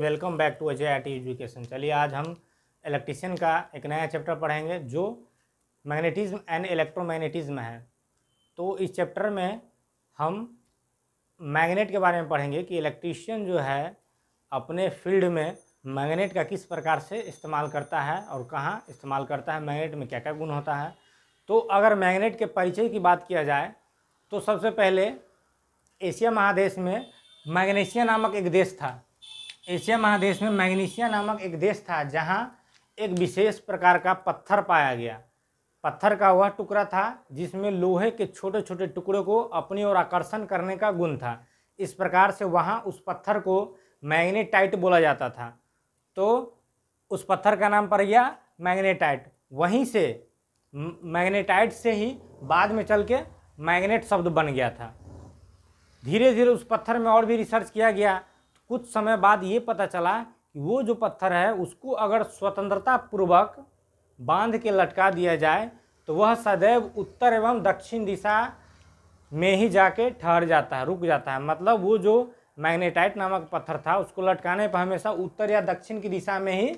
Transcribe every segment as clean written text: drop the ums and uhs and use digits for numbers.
Welcome back to Ajay IT education. चलिए आज हम इलेक्ट्रिशियन का एक नया चैप्टर पढ़ेंगे जो मैग्नेटिज्म एंड इलेक्ट्रोमैग्नेटिज्म है। तो इस चैप्टर में हम मैग्नेट के बारे में पढ़ेंगे कि इलेक्ट्रिशियन जो है अपने फील्ड में मैग्नेट का किस प्रकार से इस्तेमाल करता है और कहाँ इस्तेमाल करता है, मैग्नेट में क्या क्या गुण होता है। तो अगर मैग्नेट के परिचय की बात किया जाए तो सबसे पहले एशिया महादेश में मैग्नेशिया नामक एक देश था। एशिया महादेश में मैग्नेशिया नामक एक देश था जहाँ एक विशेष प्रकार का पत्थर पाया गया। पत्थर का वह टुकड़ा था जिसमें लोहे के छोटे छोटे टुकड़ों को अपनी ओर आकर्षण करने का गुण था। इस प्रकार से वहाँ उस पत्थर को मैग्नेटाइट बोला जाता था। तो उस पत्थर का नाम पड़ गया मैग्नेटाइट। वहीं से मैग्नेटाइट से ही बाद में चल के मैग्नेट शब्द बन गया था। धीरे धीरे उस पत्थर में और भी रिसर्च किया गया। कुछ समय बाद ये पता चला कि वो जो पत्थर है उसको अगर स्वतंत्रता पूर्वक बांध के लटका दिया जाए तो वह सदैव उत्तर एवं दक्षिण दिशा में ही जाके ठहर जाता है, रुक जाता है। मतलब वो जो मैग्नेटाइट नामक पत्थर था उसको लटकाने पर हमेशा उत्तर या दक्षिण की दिशा में ही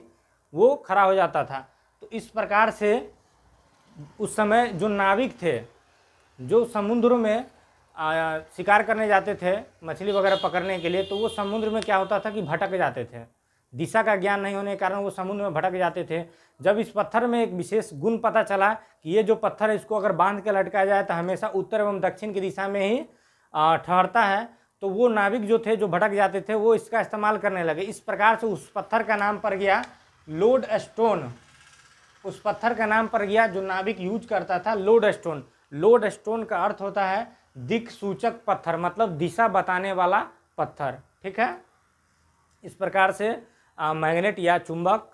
वो खड़ा हो जाता था। तो इस प्रकार से उस समय जो नाविक थे जो समुद्र में शिकार करने जाते थे मछली वगैरह पकड़ने के लिए, तो वो समुद्र में क्या होता था कि भटक जाते थे। दिशा का ज्ञान नहीं होने के कारण वो समुद्र में भटक जाते थे। जब इस पत्थर में एक विशेष गुण पता चला कि ये जो पत्थर है इसको अगर बांध के लटकाया जाए तो हमेशा उत्तर एवं दक्षिण की दिशा में ही ठहरता है, तो वो नाविक जो थे जो भटक जाते थे वो इसका इस्तेमाल करने लगे। इस प्रकार से उस पत्थर का नाम पड़ गया लोड स्टोन। उस पत्थर का नाम पड़ गया जो नाविक यूज करता था लोड स्टोन। लोड स्टोन का अर्थ होता है दिक् सूचक पत्थर, मतलब दिशा बताने वाला पत्थर। ठीक है, इस प्रकार से मैग्नेट या चुंबक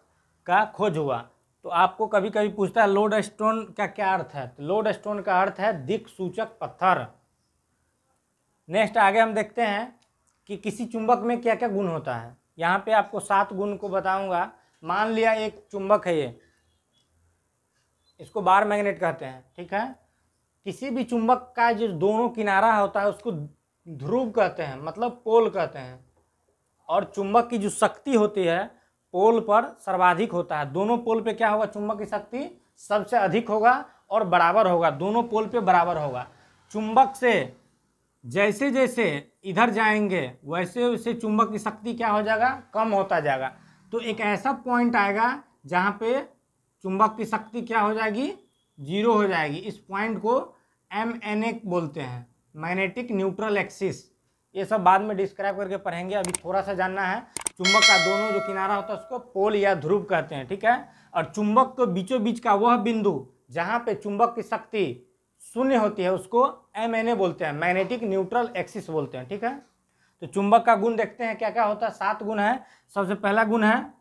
का खोज हुआ। तो आपको कभी कभी पूछता है लोड स्टोन का क्या अर्थ है, तो लोड स्टोन का अर्थ है दिक् सूचक पत्थर। नेक्स्ट आगे हम देखते हैं कि किसी चुंबक में क्या क्या गुण होता है। यहाँ पे आपको 7 गुण को बताऊंगा। मान लिया एक चुंबक है, ये इसको बार मैग्नेट कहते हैं। ठीक है, किसी भी चुंबक का जो दोनों किनारा होता है उसको ध्रुव कहते हैं, मतलब पोल कहते हैं। और चुंबक की जो शक्ति होती है पोल पर सर्वाधिक होता है। दोनों पोल पे क्या होगा, चुंबक की शक्ति सबसे अधिक होगा और बराबर होगा, दोनों पोल पे बराबर होगा। चुंबक से जैसे जैसे इधर जाएंगे वैसे वैसे चुंबक की शक्ति क्या हो जाएगा, कम होता जाएगा। तो एक ऐसा पॉइंट आएगा जहाँ पे चुंबक की शक्ति क्या हो जाएगी, 0 हो जाएगी। इस पॉइंट को MNA बोलते हैं, मैग्नेटिक न्यूट्रल एक्सिस। ये सब बाद में डिस्क्राइब करके पढ़ेंगे, अभी थोड़ा सा जानना है। चुंबक का दोनों जो किनारा होता है उसको पोल या ध्रुव कहते हैं। ठीक है, और चुंबक के बीचों बीच का वह बिंदु जहाँ पे चुंबक की शक्ति 0 होती है उसको MNA बोलते हैं, मैग्नेटिक न्यूट्रल एक्सिस बोलते हैं। ठीक है, तो चुंबक का गुण देखते हैं क्या क्या होता है। 7 गुण है। सबसे पहला गुण है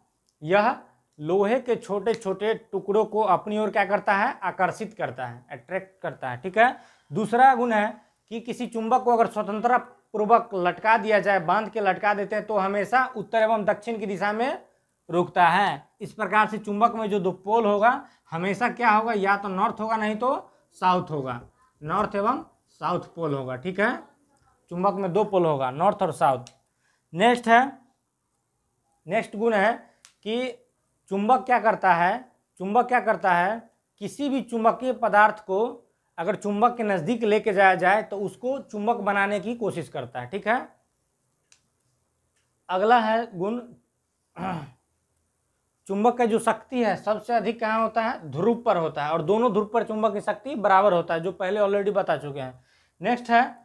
यह लोहे के छोटे छोटे टुकड़ों को अपनी ओर क्या करता है, आकर्षित करता है, अट्रैक्ट करता है। ठीक है, दूसरा गुण है कि किसी चुंबक को अगर स्वतंत्रता पूर्वक लटका दिया जाए, बांध के लटका देते हैं तो हमेशा उत्तर एवं दक्षिण की दिशा में रुकता है। इस प्रकार से चुंबक में जो 2 पोल होगा हमेशा क्या होगा, या तो नॉर्थ होगा नहीं तो साउथ होगा, नॉर्थ एवं साउथ पोल होगा। ठीक है, चुंबक में 2 पोल होगा, नॉर्थ और साउथ। नेक्स्ट गुण है कि चुंबक क्या करता है, किसी भी चुंबकीय पदार्थ को अगर चुंबक के नज़दीक लेके जाया जाए तो उसको चुंबक बनाने की कोशिश करता है। ठीक है, अगला है गुण चुंबक का जो शक्ति है सबसे अधिक कहाँ होता है, ध्रुव पर होता है, और दोनों ध्रुव पर चुंबक की शक्ति बराबर होता है, जो पहले ऑलरेडी बता चुके हैं। नेक्स्ट है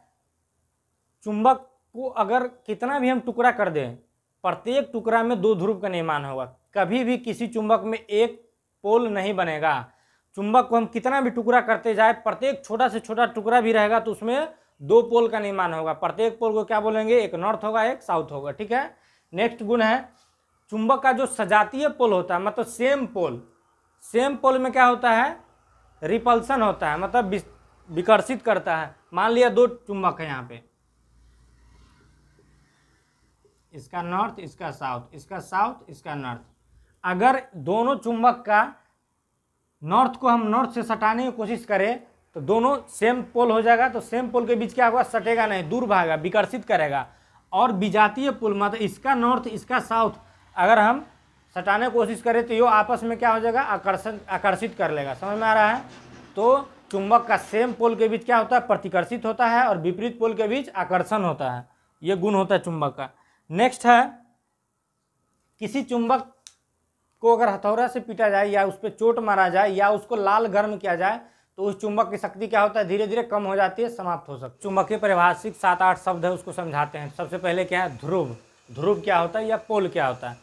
चुंबक को अगर कितना भी हम टुकड़ा कर दें प्रत्येक टुकड़ा में 2 ध्रुव का निर्माण होगा। कभी भी किसी चुंबक में एक पोल नहीं बनेगा। चुंबक को हम कितना भी टुकड़ा करते जाए प्रत्येक छोटा से छोटा टुकड़ा भी रहेगा तो उसमें 2 पोल का निर्माण होगा। प्रत्येक पोल को क्या बोलेंगे, एक नॉर्थ होगा एक साउथ होगा। ठीक है, नेक्स्ट गुण है चुंबक का जो सजातीय पोल होता है, मतलब सेम पोल में क्या होता है, रिपल्सन होता है, मतलब विकर्षित करता है। मान लिया 2 चुंबक है यहाँ पे, इसका नॉर्थ इसका साउथ, इसका साउथ इसका नॉर्थ। अगर दोनों चुंबक का नॉर्थ को हम नॉर्थ से सटाने की कोशिश करें तो दोनों सेम पोल हो जाएगा, तो सेम पोल के बीच क्या होगा, सटेगा नहीं, दूर भागेगा, विकर्षित करेगा। और विजातीय पोल मतलब इसका नॉर्थ इसका साउथ अगर हम सटाने की कोशिश करें तो ये आपस में क्या हो जाएगा, आकर्षित कर लेगा। समझ में आ रहा है। तो चुंबक का सेम पोल के बीच क्या होता है, प्रतिकर्षित होता है, और विपरीत पोल के बीच आकर्षण होता है। ये गुण होता है चुंबक का। नेक्स्ट है, किसी चुंबक को अगर हथौड़ा से पीटा जाए या उस पर चोट मारा जाए या उसको लाल गर्म किया जाए तो उस चुंबक की शक्ति क्या होता है, धीरे धीरे कम हो जाती है, समाप्त हो सकती है। चुंबकीय परिभाषिक 7-8 शब्द है, उसको समझाते हैं। सबसे पहले क्या है, ध्रुव। ध्रुव क्या होता है या पोल क्या होता है।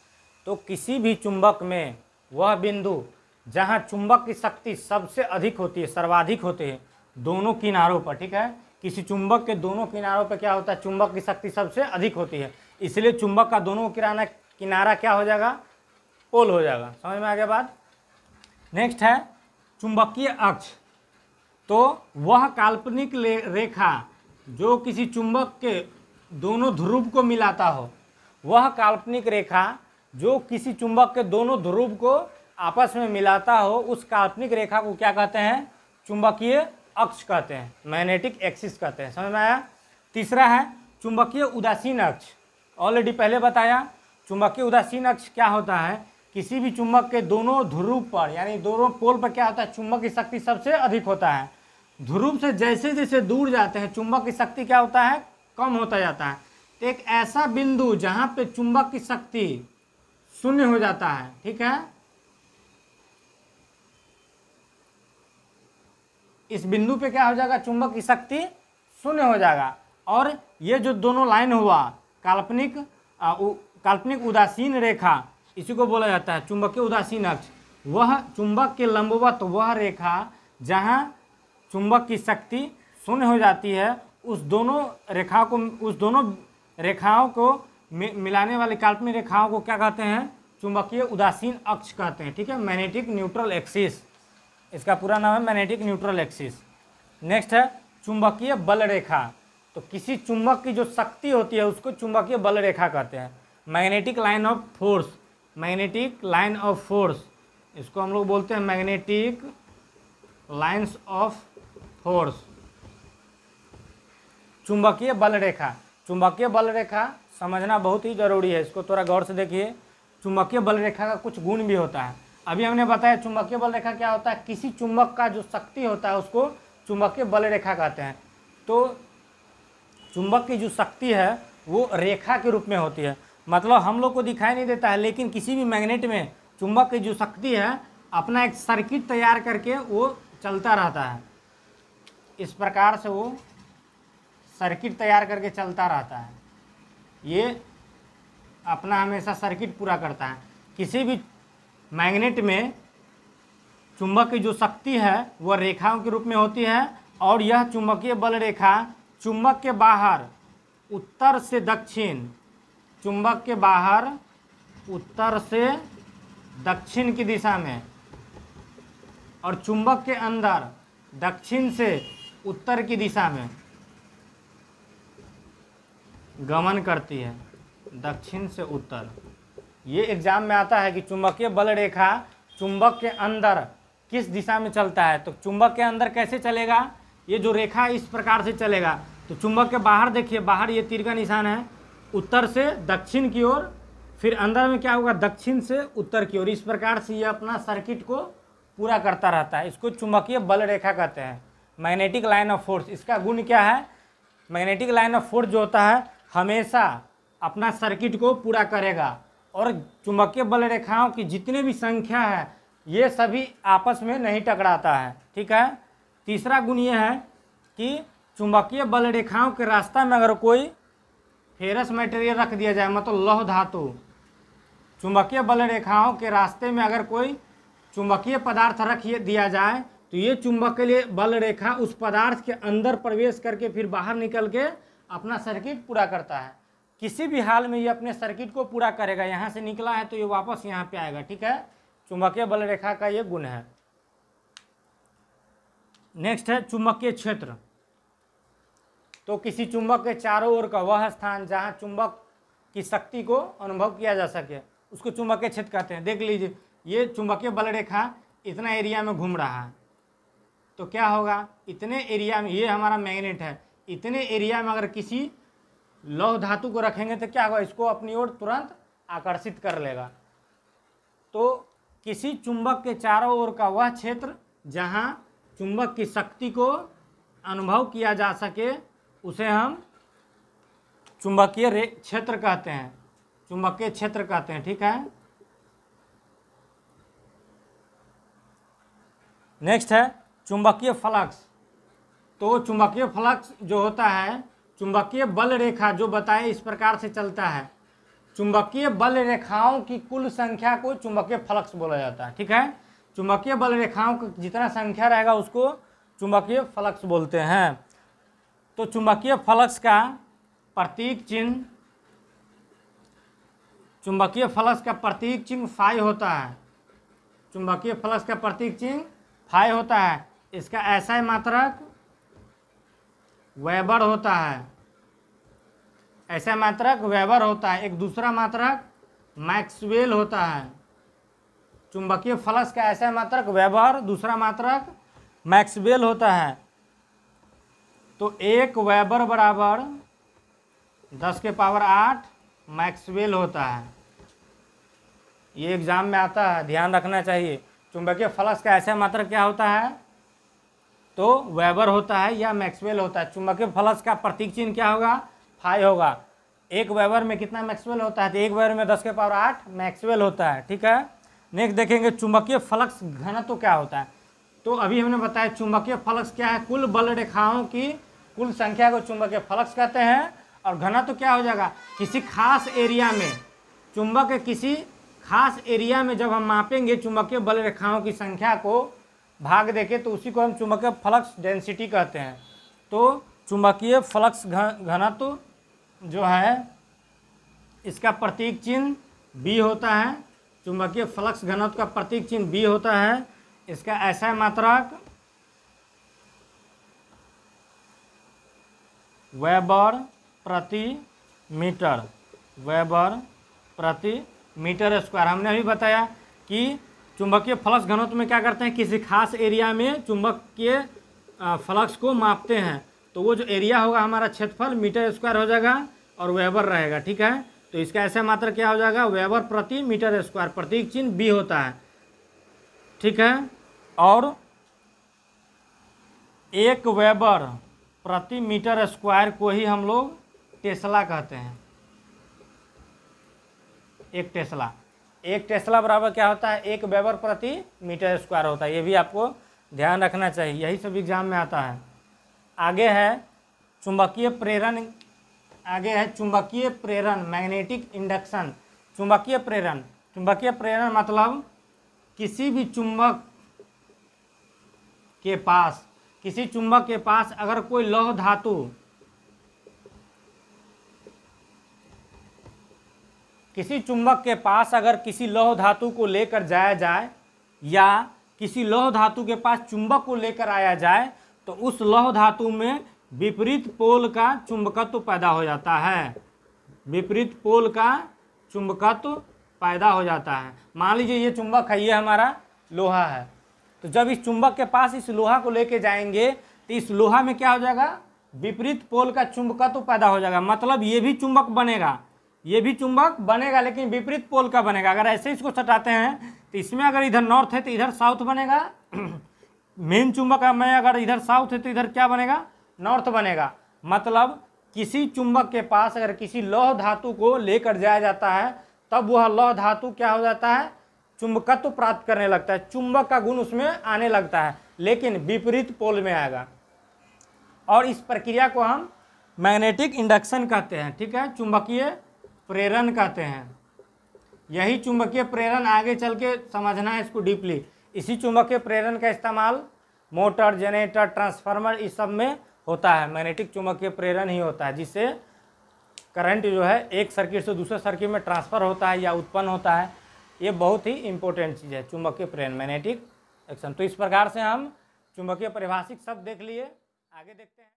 तो किसी भी चुंबक में वह बिंदु जहाँ चुंबक की शक्ति सबसे अधिक होती है, सर्वाधिक होती है, दोनों किनारों पर, ठीक है, किसी चुंबक के दोनों किनारों पर क्या होता है, चुंबक की शक्ति सबसे अधिक होती है, इसलिए चुंबक का दोनों किनारा क्या हो जाएगा, पोल हो जाएगा। समझ में आ गया बात। नेक्स्ट है चुंबकीय अक्ष। तो वह काल्पनिक रेखा जो किसी चुंबक के दोनों ध्रुव को मिलाता हो, वह काल्पनिक रेखा जो किसी चुंबक के दोनों ध्रुव को आपस में मिलाता हो, उस काल्पनिक रेखा को क्या कहते हैं, चुंबकीय अक्ष कहते हैं, मैग्नेटिक एक्सिस कहते हैं। समझ में आया। तीसरा है चुंबकीय उदासीन अक्ष। ऑलरेडी पहले बताया। चुंबकीय उदासीन अक्ष क्या होता है, किसी भी चुंबक के दोनों ध्रुव पर यानी दोनों पोल पर क्या होता है, चुंबक की शक्ति सबसे अधिक होता है। ध्रुव से जैसे जैसे दूर जाते हैं चुंबक की शक्ति क्या होता है, कम होता जाता है। तो एक ऐसा बिंदु जहां पे चुंबक की शक्ति शून्य हो जाता है, ठीक है, इस बिंदु पे क्या हो जाएगा, चुंबक की शक्ति शून्य हो जाएगा। और ये जो दोनों लाइन हुआ, काल्पनिक उदासीन रेखा, इसी को बोला जाता है चुंबकीय उदासीन अक्ष। वह चुंबक के लंबवत वह रेखा जहां चुंबक की शक्ति शून्य हो जाती है, उस दोनों रेखाओं को मिलाने वाली काल्पनिक रेखाओं को क्या कहते हैं, चुंबकीय उदासीन अक्ष कहते हैं। ठीक है, मैग्नेटिक न्यूट्रल एक्सिस, इसका पूरा नाम है मैग्नेटिक न्यूट्रल एक्सिस। नेक्स्ट है चुंबकीय बल रेखा। तो किसी चुंबक की जो शक्ति होती है उसको चुंबकीय बल रेखा कहते हैं। Magnetic line of force, magnetic line of force, इसको हम लोग बोलते हैं मैग्नेटिक लाइन्स ऑफ फोर्स। चुंबकीय बल रेखा, चुंबकीय बल रेखा समझना बहुत ही जरूरी है, इसको थोड़ा गौर से देखिए। चुंबकीय बल रेखा का कुछ गुण भी होता है। अभी हमने बताया चुंबकीय बल रेखा क्या होता है, किसी चुंबक का जो शक्ति होता है उसको चुंबकीय बल रेखा कहते हैं। तो चुंबक की जो शक्ति है वो रेखा के रूप में होती है, मतलब हम लोग को दिखाई नहीं देता है, लेकिन किसी भी मैग्नेट में चुंबक की जो शक्ति है अपना एक सर्किट तैयार करके वो चलता रहता है। इस प्रकार से वो सर्किट तैयार करके चलता रहता है, ये अपना हमेशा सर्किट पूरा करता है। किसी भी मैग्नेट में चुंबक की जो शक्ति है वह रेखाओं के रूप में होती है, और यह चुंबकीय बल रेखा चुंबक के बाहर उत्तर से दक्षिण, चुंबक के बाहर उत्तर से दक्षिण की दिशा में और चुंबक के अंदर दक्षिण से उत्तर की दिशा में गमन करती है, दक्षिण से उत्तर। ये एग्जाम में आता है कि चुंबकीय बल रेखा चुंबक के अंदर किस दिशा में चलता है। तो चुंबक के अंदर कैसे चलेगा, ये जो रेखा इस प्रकार से चलेगा। तो चुंबक के बाहर देखिए, बाहर ये तीर का निशान है, उत्तर से दक्षिण की ओर, फिर अंदर में क्या होगा, दक्षिण से उत्तर की ओर। इस प्रकार से ये अपना सर्किट को पूरा करता रहता है। इसको चुंबकीय बल रेखा कहते हैं, मैग्नेटिक लाइन ऑफ फोर्स। इसका गुण क्या है, मैग्नेटिक लाइन ऑफ फोर्स जो होता है हमेशा अपना सर्किट को पूरा करेगा, और चुंबकीय बल रेखाओं की जितने भी संख्या है ये सभी आपस में नहीं टकराता है। ठीक है। तीसरा गुण ये है कि चुंबकीय बल रेखाओं के रास्ता में अगर कोई फेरस मटेरियल रख दिया जाए, मतलब लौह धातु, चुंबकीय बल रेखाओं के रास्ते में अगर कोई चुंबकीय पदार्थ रख दिया जाए तो ये चुंबकीय बल रेखा उस पदार्थ के अंदर प्रवेश करके फिर बाहर निकल के अपना सर्किट पूरा करता है। किसी भी हाल में ये अपने सर्किट को पूरा करेगा। यहाँ से निकला है तो ये वापस यहाँ पे आएगा। ठीक है, चुंबकीय बल रेखा का ये गुण है। नेक्स्ट है चुंबकीय क्षेत्र। तो किसी चुंबक के चारों ओर का वह स्थान जहाँ चुंबक की शक्ति को अनुभव किया जा सके उसको चुंबकीय क्षेत्र कहते हैं। देख लीजिए, ये चुंबकीय बल रेखा इतना एरिया में घूम रहा है, तो क्या होगा, इतने एरिया में, ये हमारा मैग्नेट है, इतने एरिया में अगर किसी लौह धातु को रखेंगे तो क्या होगा, इसको अपनी ओर तुरंत आकर्षित कर लेगा। तो किसी चुंबक के चारों ओर का वह क्षेत्र जहाँ चुंबक की शक्ति को अनुभव किया जा सके उसे हम चुंबकीय क्षेत्र कहते हैं, चुंबकीय क्षेत्र कहते हैं। ठीक है, नेक्स्ट है चुंबकीय फ्लक्स। तो चुंबकीय फ्लक्स जो होता है, चुंबकीय बल रेखा जो बताए इस प्रकार से चलता है। चुंबकीय बल रेखाओं की कुल संख्या को चुंबकीय फ्लक्स बोला जाता है। ठीक है, चुंबकीय बल रेखाओं का जितना संख्या रहेगा उसको चुंबकीय फ्लक्स बोलते हैं। तो चुंबकीय फ्लक्स का प्रतीक चिन्ह, चुंबकीय फ्लक्स का प्रतीक चिन्ह फाई होता है। चुंबकीय फ्लक्स का प्रतीक चिन्ह फाई होता है। इसका एसआई मात्रक वेबर होता है, ऐसा मात्रक वेबर होता है। एक दूसरा मात्रक मैक्सवेल होता है। चुंबकीय फ्लक्स का ऐसा मात्रक वेबर, दूसरा मात्रक मैक्सवेल होता है। तो 1 वेबर बराबर 10⁸ मैक्सवेल होता है। ये एग्जाम में आता है, ध्यान रखना चाहिए। चुंबकीय फ्लक्स का ऐसा मात्रक क्या होता है, तो वेबर होता है या मैक्सवेल होता है। चुंबकीय फ्लक्स का प्रतीक चिन्ह क्या होगा, फाई होगा। 1 वेबर में कितना मैक्सवेल होता है, तो 1 वेबर में 10⁸ मैक्सवेल होता है। ठीक है, नेक्स्ट देखेंगे चुंबकीय फ्लक्स घनत्व क्या होता है। तो अभी हमने बताया चुंबकीय फ्लक्स क्या है, कुल बल रेखाओं की कुल संख्या को चुंबकीय फ्लक्स कहते हैं। और घनत्व क्या हो जाएगा, किसी खास एरिया में, चुंबक के किसी खास एरिया में जब हम मापेंगे चुंबकीय बल रेखाओं की संख्या को भाग देके, तो उसी को हम चुंबकीय फ्लक्स डेंसिटी कहते हैं। तो चुंबकीय फ्लक्स घनत्व जो है इसका प्रतीक चिन्ह बी होता है। चुंबकीय फ्लक्स घनत्व का प्रतीक चिन्ह बी होता है। इसका ऐसा मात्रक वेबर प्रति मीटर, वेबर प्रति मीटर स्क्वायर। हमने अभी बताया कि चुंबकीय फ्लक्स घनत्व में क्या करते हैं, किसी खास एरिया में चुंबकीय फ्लक्स को मापते हैं। तो वो जो एरिया होगा हमारा क्षेत्रफल मीटर स्क्वायर हो जाएगा और वेबर रहेगा। ठीक है, तो इसका ऐसा मात्रा क्या हो जाएगा, वेबर प्रति मीटर स्क्वायर, प्रतीक चिन्ह बी होता है। ठीक है, और 1 वेबर प्रति मीटर स्क्वायर को ही हम लोग टेस्ला कहते हैं। एक टेस्ला बराबर क्या होता है, 1 वेबर प्रति मीटर स्क्वायर होता है। ये भी आपको ध्यान रखना चाहिए, यही सब एग्जाम में आता है। आगे है चुंबकीय प्रेरण, चुंबकीय प्रेरण मैग्नेटिक इंडक्शन। चुंबकीय प्रेरण मतलब किसी भी चुंबक के पास अगर कोई लौह धातु, किसी चुंबक के पास अगर किसी लौह धातु को लेकर जाया जाए या किसी लौह धातु के पास चुंबक को लेकर आया जाए, तो उस लौह धातु में विपरीत पोल का चुंबकत्व पैदा हो जाता है। विपरीत पोल का चुंबकत्व पैदा हो जाता है। मान लीजिए ये चुंबक है, ये हमारा लोहा है। तो जब इस चुंबक के पास इस लोहा को लेके जाएंगे तो इस लोहा में क्या हो जाएगा, विपरीत पोल का चुंबकत्व पैदा हो जाएगा। मतलब ये भी चुंबक बनेगा, लेकिन विपरीत पोल का बनेगा। अगर ऐसे इसको सटाते हैं तो इसमें अगर इधर नॉर्थ है तो इधर साउथ बनेगा। मेन चुंबक में अगर इधर साउथ है तो इधर क्या बनेगा, नॉर्थ बनेगा। मतलब किसी चुंबक के पास अगर किसी लौह धातु को लेकर जाया जाता है तब वह लौह धातु क्या हो जाता है, चुंबकत्व प्राप्त करने लगता है, चुंबक का गुण उसमें आने लगता है, लेकिन विपरीत पोल में आएगा। और इस प्रक्रिया को हम मैग्नेटिक इंडक्शन कहते हैं। ठीक है, चुंबकीय प्रेरण कहते हैं। यही चुंबकीय प्रेरण आगे चल के समझना है इसको डीपली। इसी चुंबकीय प्रेरण का इस्तेमाल मोटर, जनरेटर, ट्रांसफार्मर इस सब में होता है। मैग्नेटिक चुंबकीय प्रेरण ही होता है जिससे करंट जो है एक सर्किट से दूसरे सर्किट में ट्रांसफ़र होता है या उत्पन्न होता है। ये बहुत ही इंपॉर्टेंट चीज़ है चुंबकीय प्रेरण, मैग्नेटिक एक्शन। तो इस प्रकार से हम चुंबकीय परिभाषिक शब्द देख लिए, आगे देखते हैं।